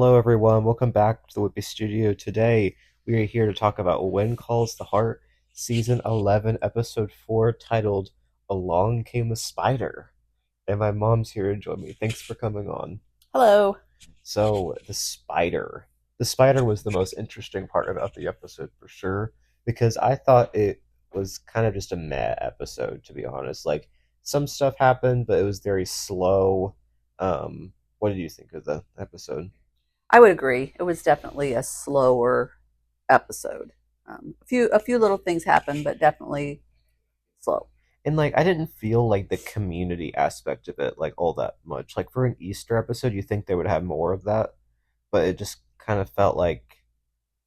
Hello, everyone. Welcome back to the Whippy Studio. Today, we are here to talk about When Calls the Heart, Season 11, Episode 4, titled Along Came a Spider. And my mom's here to join me. Thanks for coming on. Hello. So, the spider. The spider was the most interesting part about the episode for sure, because I thought it was kind of just a meh episode, to be honest. Like, some stuff happened, but it was very slow. What did you think of the episode? I would agree. It was definitely a slower episode. A few little things happened, but definitely slow. And like I didn't feel like the community aspect of it like all that much. Like for an Easter episode, you think they would have more of that, but it just kind of felt like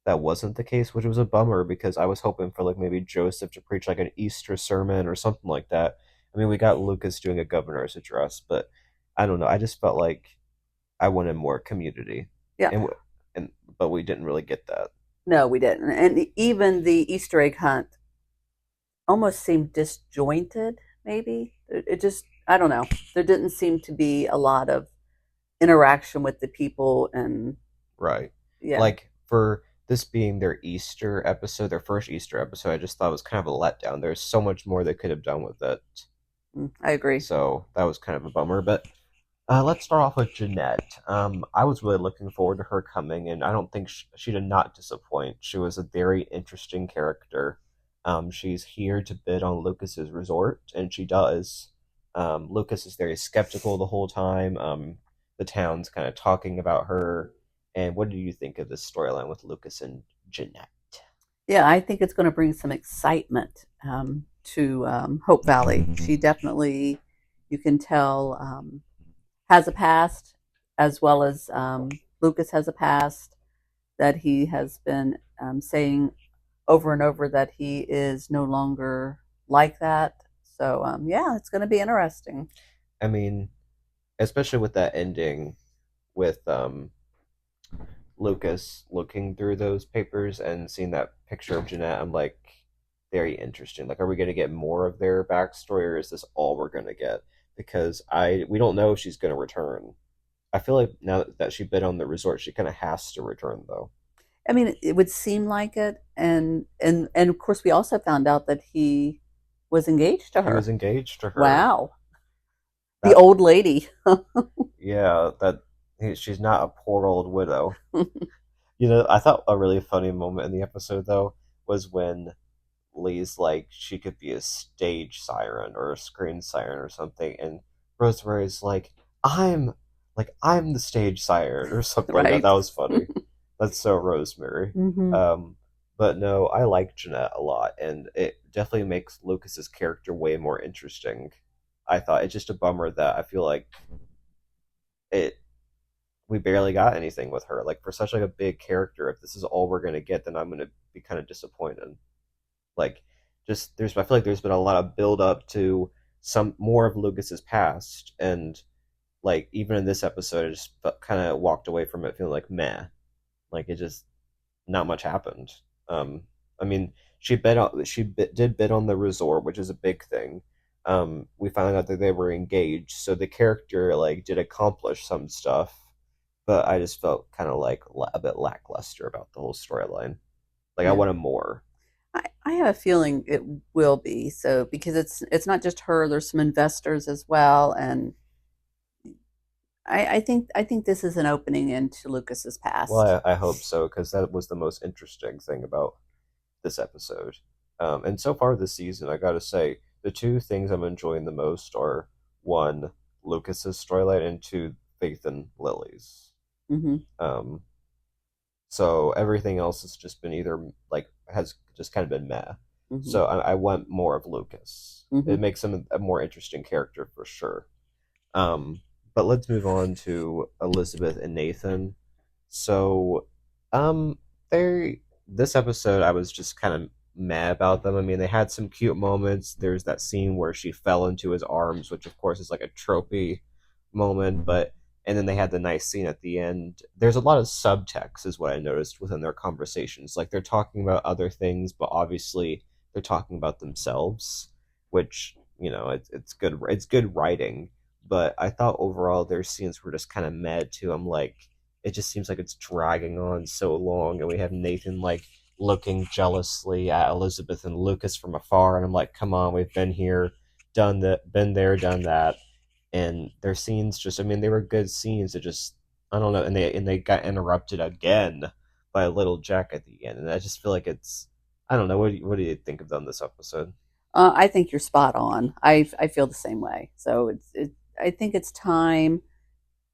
that wasn't the case, which was a bummer because I was hoping for like maybe Joseph to preach like an Easter sermon or something like that. I mean, we got Lucas doing a governor's address, but I don't know. I just felt like I wanted more community, Yeah. and and but we didn't really get that. No, we didn't. And even the Easter egg hunt almost seemed disjointed, maybe. It just, I don't know. There didn't seem to be a lot of interaction with the people. And Right. yeah, Like for this being their Easter episode, their first Easter episode, I just thought it was kind of a letdown. There's so much more they could have done with it. I agree. So that was kind of a bummer. But let's start off with Jeanette. I was really looking forward to her coming, and I don't think she did not disappoint. She was a very interesting character. She's here to bid on Lucas's resort, and she does. Lucas is very skeptical the whole time. The town's kind of talking about her. And what do you think of this storyline with Lucas and Jeanette? Yeah, I think it's going to bring some excitement to Hope Valley. She definitely, you can tell, has a past, as well as Lucas has a past that he has been saying over and over that he is no longer like that. So, yeah, it's going to be interesting. I mean, especially with that ending with Lucas looking through those papers and seeing that picture of Jeanette, I'm like, very interesting. Like, are we going to get more of their backstory, or is this all we're going to get? Because we don't know if she's going to return. I feel like now that she bid on the resort, she kind of has to return, though. I mean, it would seem like it, and of course, we also found out that he was engaged to He was her. engaged to her. Wow, the That old lady. yeah, she's not a poor old widow. You know, I thought a really funny moment in the episode though was when Lee's like she could be a stage siren or a screen siren or something, and Rosemary's I'm the stage siren or something like that. Right. That was funny. That's so Rosemary. Hmm. Um, but no, I like Jeanette a lot, and it definitely makes Lucas's character way more interesting. I thought it's just a bummer that I feel like it we barely got anything with her. Like for such like a big character, if this is all we're gonna get, then I'm gonna be kind of disappointed. Like just there's I feel like there's been a lot of build up to some more of Lucas's past, and like even in this episode, I just kind of walked away from it feeling like meh. Like it just not much happened. I mean, did bid on the resort, which is a big thing. We found out that they were engaged, so the character like did accomplish some stuff, but I just felt kind of like a bit lackluster about the whole storyline. Like I Yeah. wanted more. I have a feeling it will be so because it's not just her. There's some investors as well, and I think this is an opening into Lucas's past. Well, I hope so because that was the most interesting thing about this episode. And so far this season, I gotta say, the two things I'm enjoying the most are one, Lucas's storyline, and two, Faith and Lily's. Hmm. Um, so everything else has just been either like has just kind of been meh. Hmm. So I want more of Lucas. Hmm. It makes him a more interesting character for sure. Um, but let's move on to Elizabeth and Nathan. So, um, they this episode I was just kind of mad about them. I mean, they had some cute moments. There's that scene where she fell into his arms, which of course is like a tropey moment, but and then they had the nice scene at the end. There's a lot of subtext, is what I noticed within their conversations. Like they're talking about other things, but obviously they're talking about themselves, which you know it's good. It's good writing, but I thought overall their scenes were just kind of mad too. I'm like, it just seems like it's dragging on so long, and we have Nathan like looking jealously at Elizabeth and Lucas from afar, and I'm like, come on, we've been here, done that, been there, done that, and their scenes just, I mean, they were good scenes. It just, I don't know, and they got interrupted again by little Jack at the end, and I just feel like it's, I don't know, what do you think of them this episode? I think you're spot on. I feel the same way. So I think it's time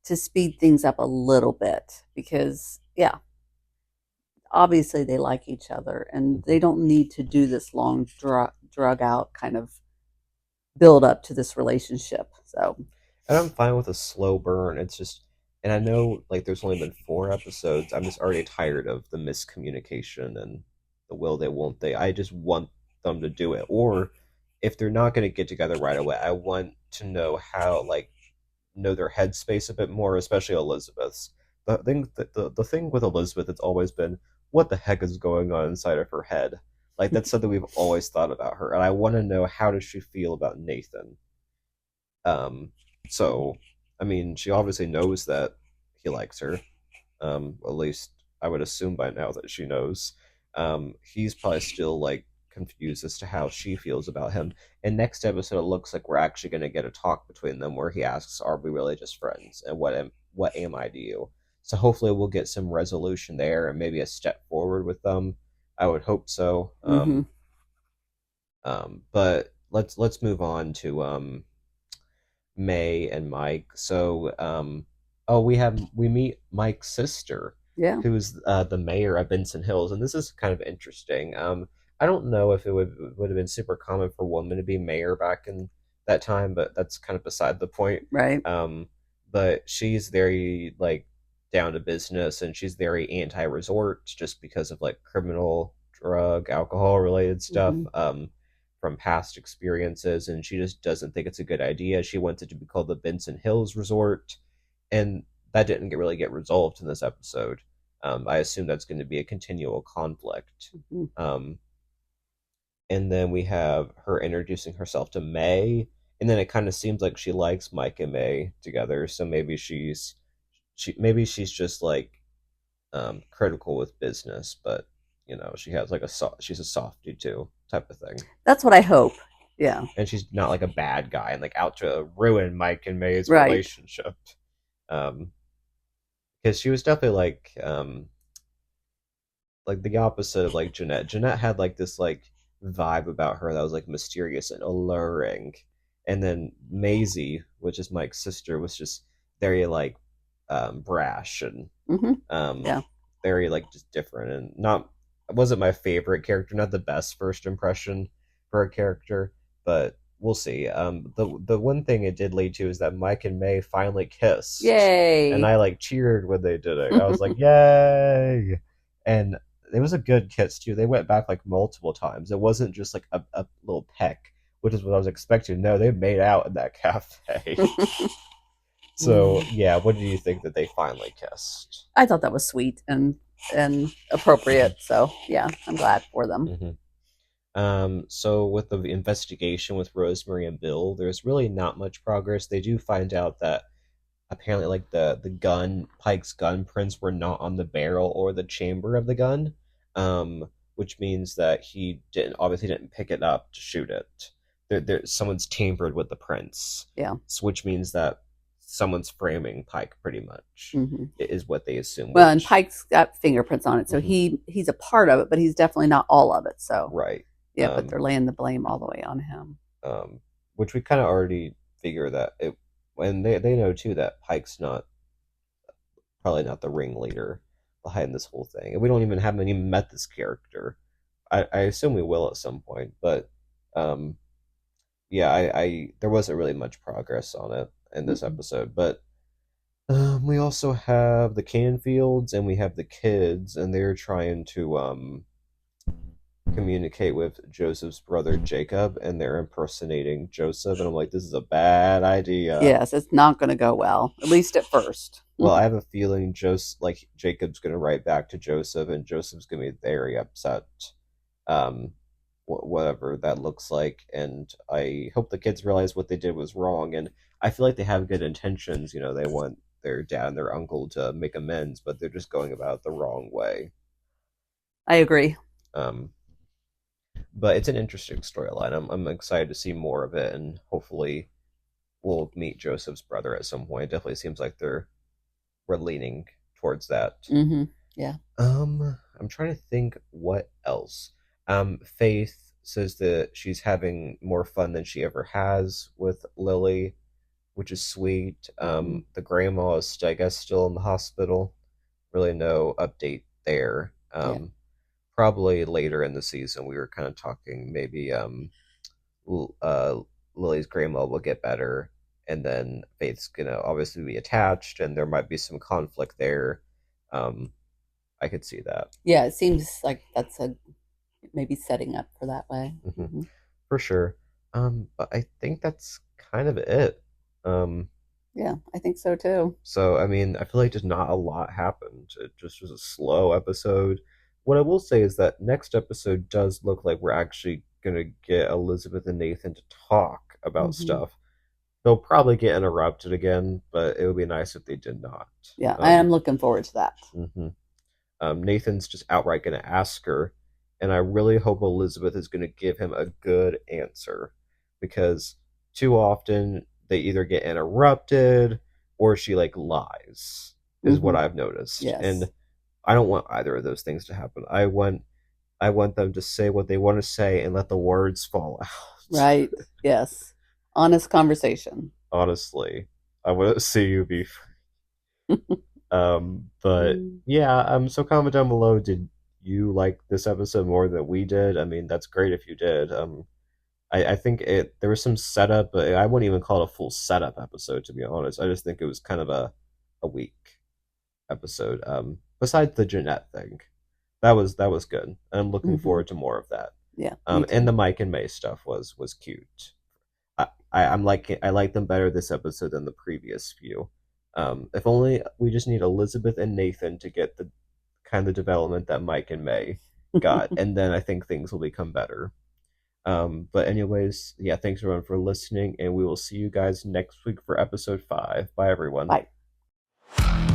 to speed things up a little bit because yeah, obviously they like each other and they don't need to do this long drug out kind of build up to this relationship. So And I'm fine with a slow burn. It's just, and I know like there's only been 4 episodes. I'm just already tired of the miscommunication and the will they, won't they. I just want them to do it. Or if they're not going to get together right away, I want to know how, like, know their headspace a bit more, especially Elizabeth's. The thing with Elizabeth, it's always been what the heck is going on inside of her head. Like that's something we've always thought about her, and I want to know how does she feel about Nathan. Um, so, I mean, she obviously knows that he likes her. At least I would assume by now that she knows. He's probably still like confused as to how she feels about him. And next episode, it looks like we're actually going to get a talk between them where he asks, "Are we really just friends? And what am I to you?" So hopefully we'll get some resolution there and maybe a step forward with them. I would hope so. mm-hmm. But let's move on to May and Mike. So, oh, we meet Mike's sister, Yeah, who's the mayor of Benson Hills, and this is kind of interesting. I don't know if it would have been super common for women to be mayor back in that time, but that's kind of beside the point. right. But she's very like down to business, and she's very anti-resort just because of like criminal, drug, alcohol related stuff. Mm-hmm. From past experiences, and she just doesn't think it's a good idea. She wants it to be called the Benson Hills Resort, and that didn't really get resolved in this episode. I assume that's going to be a continual conflict. Mm-hmm. Um, and then we have her introducing herself to May, and then it kind of seems like she likes Mike and May together. So maybe she's just like critical with business, but she has like she's a softie too type of thing. That's what I hope. Yeah, And she's not like a bad guy and like out to ruin Mike and May's right. relationship. Because she was definitely like the opposite of like Jeanette. Jeanette had like this like vibe about her that was like mysterious and alluring, and then Maisie, which is Mike's sister, was just very like brash and Mm-hmm. um, Yeah. very like just different, and not wasn't my favorite character, not the best first impression for a character, but we'll see. The one thing it did lead to is that Mike and May finally kissed, and Yay. I like cheered when they did it. I was like, "Yay!" And it was a good kiss too. They went back like multiple times. It wasn't just like a little peck, which is what I was expecting. No, they made out in that cafe. So yeah, what do you think that they finally kissed? I thought that was sweet and appropriate. So yeah, I'm glad for them. Mm-hmm. So with the investigation with Rosemary and Bill, there's really not much progress. They do find out that apparently like the gun, Pike's gun prints were not on the barrel or the chamber of the gun, which means that he didn't obviously didn't pick it up to shoot it. Someone's tampered with the prints, Yeah. which means that someone's framing Pike pretty much Mm-hmm. is what they assume. Well, and Which Pike's got fingerprints on it, so mhm, he's a part of it, but he's definitely not all of it. So right, yeah, but they're laying the blame all the way on him. um, which we kind of already figure that it, and they know too that Pike's not probably not the ringleader behind this whole thing, and we don't even haven't even met this character. I assume we will at some point, but um, yeah, I there wasn't really much progress on it in this Mm-mm. episode, but we also have the Canfields and we have the kids, and they're trying to communicate with Joseph's brother Jacob, and they're impersonating Joseph, and I'm like, this is a bad idea. Yes, it's not going to go well, at least at first. Well, I have a feeling like Jacob's gonna write back to Joseph, and Joseph's gonna be very upset. Um, whatever that looks like, and I hope the kids realize what they did was wrong. And I feel like they have good intentions. They want their dad and their uncle to make amends, but they're just going about it the wrong way. I agree. Um, but it's an interesting storyline. I'm excited to see more of it, and hopefully we'll meet Joseph's brother at some point. It definitely seems like we're leaning towards that. Mm-hmm. Yeah. I'm trying to think what else. Faith says that she's having more fun than she ever has with Lily, which is sweet. Mm-hmm. The grandma is, I guess, still in the hospital. Really no update there. Yeah. Probably later in the season, we were kind of talking maybe uh, Lily's grandma will get better, and then Faith's gonna obviously be attached, and there might be some conflict there. Um, I could see that. Yeah. It seems like that's a maybe setting up for that way. Hmm. Mm-hmm. For sure. But I think that's kind of it. Um, Yeah, I think so too. so I mean, I feel like just not a lot happened. It just was a slow episode. What I will say is that next episode does look like we're actually gonna get Elizabeth and Nathan to talk about Mm-hmm. stuff. They'll probably get interrupted again, but it would be nice if they did not. Yeah, I am looking forward to that. Mhm. Nathan's just outright going to ask her, and I really hope Elizabeth is going to give him a good answer because too often they either get interrupted or she like lies, is what Mm-hmm. I've noticed, Yes. and I don't want either of those things to happen. I want them to say what they want to say and let the words fall out. Right. Yes. Honest conversation. Honestly, I want to see you be. But Mm. yeah, so comment down below. Did you like this episode more than we did? I mean, that's great if you did. I think there was some setup, but I wouldn't even call it a full setup episode to be honest. I just think it was kind of a weak episode. Besides the Jeanette thing, that was good. And I'm looking Mm-hmm. forward to more of that. Yeah, me And the too. Mike and May stuff was cute. I like them better this episode than the previous few. If only we just need Elizabeth and Nathan to get the kind of development that Mike and May got, and then I think things will become better. But anyways, yeah, thanks everyone for listening, and we will see you guys next week for episode 5. Bye everyone. Bye.